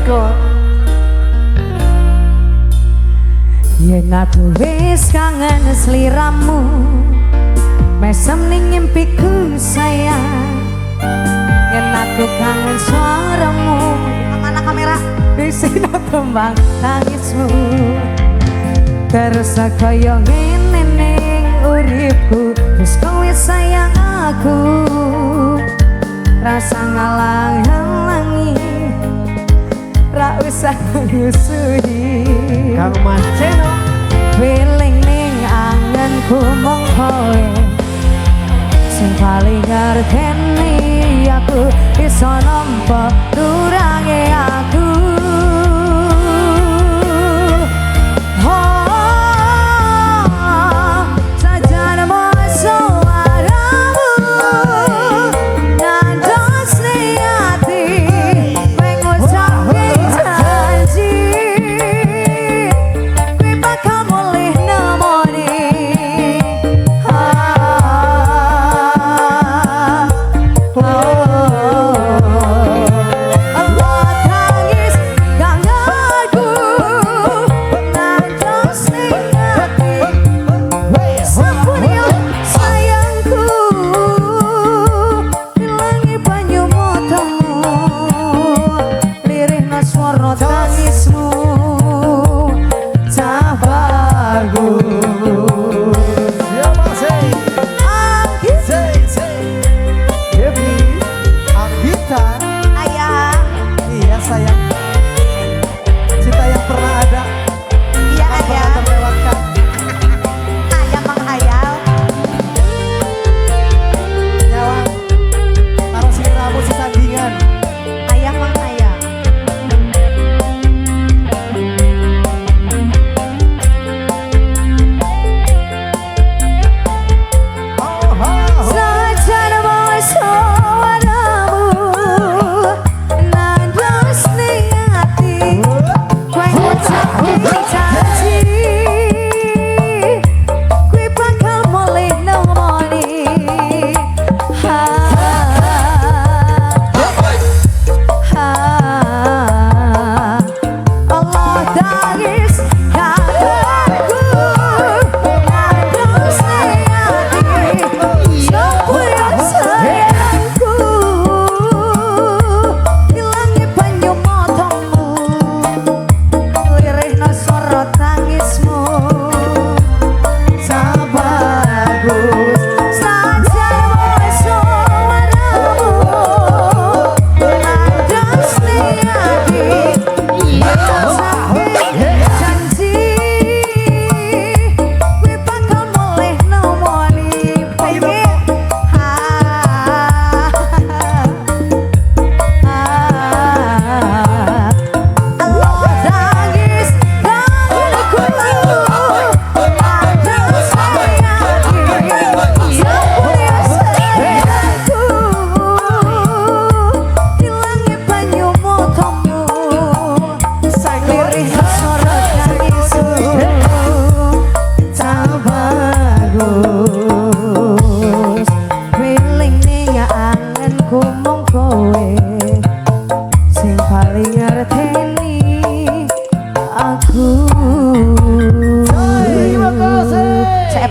kok. Yen aku wis kangen sliramu, mesem ning impiku sayang. Yen aku kangen suaramu, mana kamera? Disini tembang tangismu. Terus kaya ngene ning uripku, wis kowe sayang aku. Rasa ngalang-alangi, ra usah ngusuhi. Kang Mas Ceno Feeling ning angenku mung kowe sing paling ngerteni aku, iso nampa nurange aku.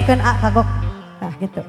Kan kagok, nah gitu.